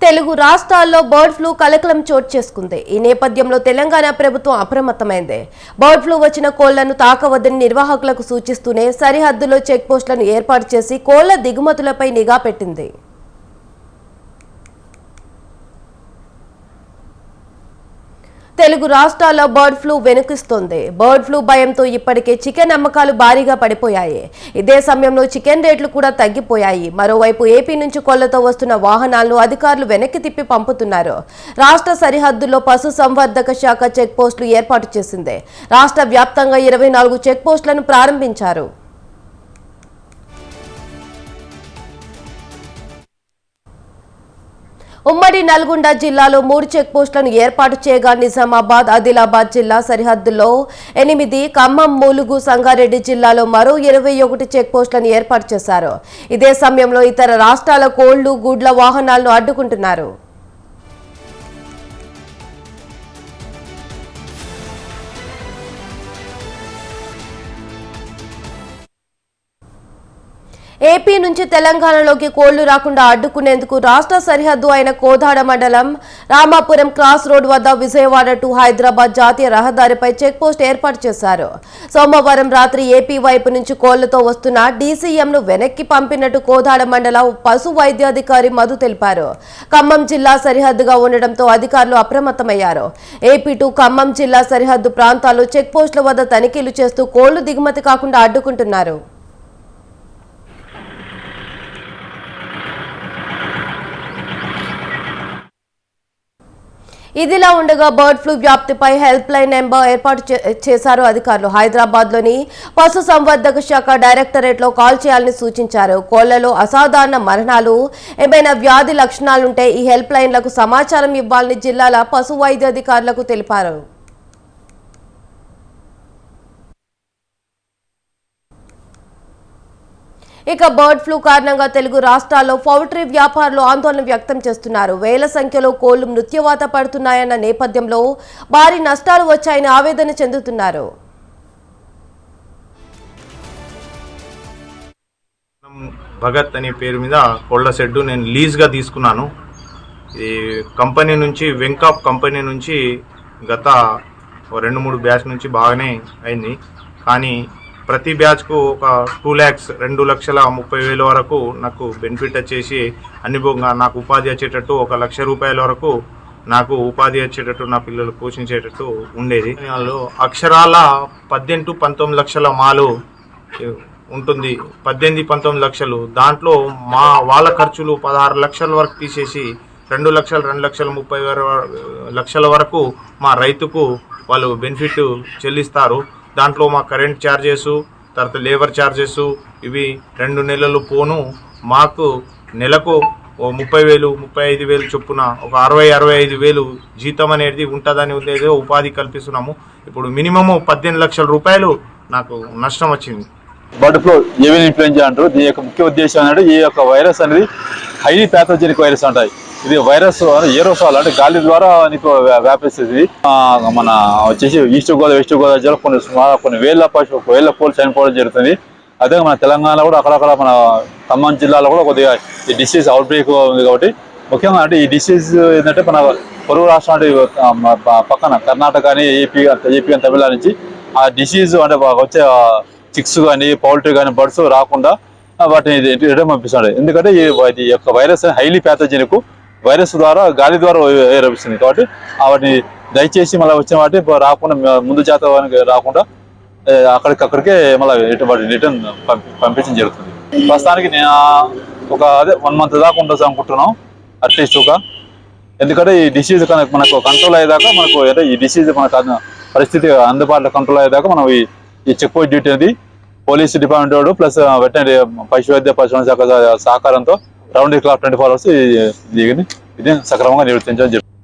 తెలుగు రాష్ట్రాల్లో bird flu కలకలం చోటు చేసుకుంది. ఈ నేపథ్యంలో తెలంగాణ ప్రభుత్వం అప్రమత్తమైంది. బర్డ్ ఫ్లూ వచ్చిన కోళ్లను తాకవద్దని నిర్వాహకులకు సూచిస్తూనే సరిహద్దులో చెక్ పోస్టులను ఏర్పాటు చేసి కోళ్ల దిగుమతులపై నిఘా పెట్టింది. తెలుగు రాష్ట్రాల్లో బర్డ్ ఫ్లూ వెనుకిస్తోంది. బర్డ్ ఫ్లూ భయంతో ఇప్పటికే చికెన్ అమ్మకాలు భారీగా పడిపోయాయి. ఇదే సమయంలో చికెన్ రేట్లు కూడా తగ్గిపోయాయి. మరోవైపు ఏపీ నుంచి కోళ్లతో వస్తున్న వాహనాలను అధికారులు వెనక్కి తిప్పి పంపుతున్నారు. రాష్ట్ర సరిహద్దుల్లో పశు సంవర్ధక శాఖ చెక్ పోస్టులు ఏర్పాటు చేసింది. రాష్ట్ర వ్యాప్తంగా 24 చెక్ పోస్టులను ప్రారంభించారు. ఉమ్మడి నల్గొండ జిల్లాలో 3 చెక్ పోస్టులను ఏర్పాటు చేయగా నిజామాబాద్, ఆదిలాబాద్ జిల్లా సరిహద్దుల్లో 8, ఖమ్మం, ములుగు, సంగారెడ్డి జిల్లాలో మరో 21 చెక్ పోస్టులను ఏర్పాటు చేశారు. ఇదే సమయంలో ఇతర రాష్ట్రాల కోళ్లు, గుడ్ల వాహనాలను అడ్డుకుంటున్నారు. ఏపీ నుంచి తెలంగాణలోకి కోళ్లు రాకుండా అడ్డుకునేందుకు రాష్ట్ర సరిహద్దు అయిన కోదాడ మండలం రామాపురం క్రాస్ రోడ్ వద్ద విజయవాడ టు హైదరాబాద్ జాతీయ రహదారిపై చెక్ పోస్ట్ ఏర్పాటు చేశారు. సోమవారం రాత్రి ఏపీ వైపు నుంచి కోళ్లతో వస్తున్న డీసీఎంను వెనక్కి పంపినట్టు కోదాడ మండల పశు వైద్యాధికారి మధు తెలిపారు. ఖమ్మం జిల్లా సరిహద్దుగా ఉండడంతో అధికారులు అప్రమత్తమయ్యారు. ఏపీ టు ఖమ్మం జిల్లా సరిహద్దు ప్రాంతాల్లో చెక్ పోస్టుల వద్ద తనిఖీలు చేస్తూ కోళ్లు దిగుమతి కాకుండా అడ్డుకుంటున్నారు. ఇదిలా ఉండగా బర్డ్ ఫ్లూ వ్యాప్తిపై హెల్ప్ లైన్ నెంబర్ ఏర్పాటు చేశారు అధికారులు. హైదరాబాద్లోని పశు సంవర్ధక శాఖ డైరెక్టరేట్లో కాల్ చేయాలని సూచించారు. కోళ్లలో అసాధారణ మరణాలు, ఏమైనా వ్యాధి లక్షణాలుంటే ఈ హెల్ప్ లైన్లకు సమాచారం ఇవ్వాలని జిల్లాల పశు వైద్యాధికారులకు తెలిపారు. ఇక బర్డ్ ఫ్లూ కారణంగా తెలుగు రాష్ట్రాల్లో పౌల్ట్రీ వ్యాపారులు ఆందోళన వ్యక్తం చేస్తున్నారు. వేల సంఖ్యలో కోళ్లు మృత్యువాత పడుతున్నాయన్న నేపథ్యంలో భారీ నష్టాలు వచ్చాయని ఆవేదన చెందుతున్నారు. భగత్ అనే పేరు మీద కోళ్ల షెడ్ నేను లీజ్గా తీసుకున్నాను. ఈ కంపెనీ నుంచి వెంకాప్ కంపెనీ నుంచి గత 2-3 బ్యాచ్ నుంచి బాగానే అయింది. కానీ ప్రతి బ్యాచ్కు ఒక 2,30,30,000 వరకు నాకు బెనిఫిట్ వచ్చేసి అనుభవంగా నాకు ఉపాధి వచ్చేటట్టు 1,00,000 రూపాయల వరకు నాకు ఉపాధి వచ్చేటట్టు నా పిల్లలు పోషించేటట్టు ఉండేది. వాళ్ళు అక్షరాల 18-19 లక్షల మాలు ఉంటుంది. 18-19 లక్షలు దాంట్లో వాళ్ళ ఖర్చులు 16 లక్షల వరకు తీసేసి 2 లక్షలు 2,30,000 వరకు మా రైతుకు వాళ్ళు బెనిఫిట్ చెల్లిస్తారు. దాంట్లో మా కరెంట్ ఛార్జెస్, తర్వాత లేబర్ ఛార్జెస్ ఇవి 2 నెలలు పోను మాకు నెలకు 30,000 35,000 చొప్పున ఒక 60,000-65,000 జీతం అనేది ఉంటుందని ఉండేదో ఉపాధి కల్పిస్తున్నాము. ఇప్పుడు మినిమము 18 లక్షల రూపాయలు నాకు నష్టం వచ్చింది. బర్డ్ ఫ్లూ ఏవియన్ ఇన్ఫ్లుయెంజా అంటారు. దీని యొక్క ముఖ్య ఉద్దేశం అనేది ఈ యొక్క వైరస్ అనేది హైలీ ప్యాథోజెనిక్ వైరస్ అంటాయి. ఇది వైరస్ ఏరోసాల్ అంటే గాలి ద్వారా నీకు వ్యాపిస్తుంది. మన వచ్చేసి ఈస్ట్ గోదావరి, వెస్ట్ గోదావరి జిల్లా కొన్ని వేల కోళ్ళు చనిపోవడం జరుగుతుంది. అదే మన తెలంగాణలో కూడా అక్కడక్కడ మన ఖమ్మం జిల్లాలో కూడా కొద్దిగా ఈ డిసీజ్ అవుట్ బ్రేక్ ఉంది. కాబట్టి ముఖ్యంగా అంటే ఈ డిసీజ్ ఏంటంటే మన పొరుగు రాష్ట్రం అంటే పక్కన కర్ణాటక కానీ ఏపీ కానీ తమిళనాడు నుంచి ఆ డిసీజ్ అంటే వచ్చే చిక్స్ కానీ పౌల్ట్రీ కానీ బర్డ్స్ రాకుండా వాటిని రిటర్న్ పంపిస్తాడు. ఎందుకంటే ఈ యొక్క వైరస్ హైలీ ప్యాథోజెనిక్ వైరస్ ద్వారా గాలి ద్వారా వ్యాపిస్తుంది. కాబట్టి వాటిని దయచేసి మళ్ళీ వచ్చిన వాటి రాకుండా ముందు జాతకానికి రాకుండా అక్కడికే మళ్ళీ రిటర్న్ పంపించడం జరుగుతుంది. ప్రస్తుతానికి నేను ఒక 1 మంత్ దాకా ఉండొచ్చు అనుకుంటున్నాం అట్లీస్ట్ ఎందుకంటే ఈ డిసీజ్ మనకు కంట్రోల్ అయ్యేదాకా మనకు అంటే ఈ డిసీజ్ మనకు పరిస్థితి అందుబాటులో కంట్రోల్ అయ్యేదాకా మనం ఈ చెక్ పోస్ట్ డ్యూటీ అనేది పోలీస్ డిపార్ట్మెంట్ వాడు ప్లస్ వెటనరీ పశు వైద్య పరిశోధన శాఖ సహకారంతో రౌండ్ ది క్లాక్ 24 hours ఇది సక్రమంగా నిర్వర్తించడం జరుగుతుంది.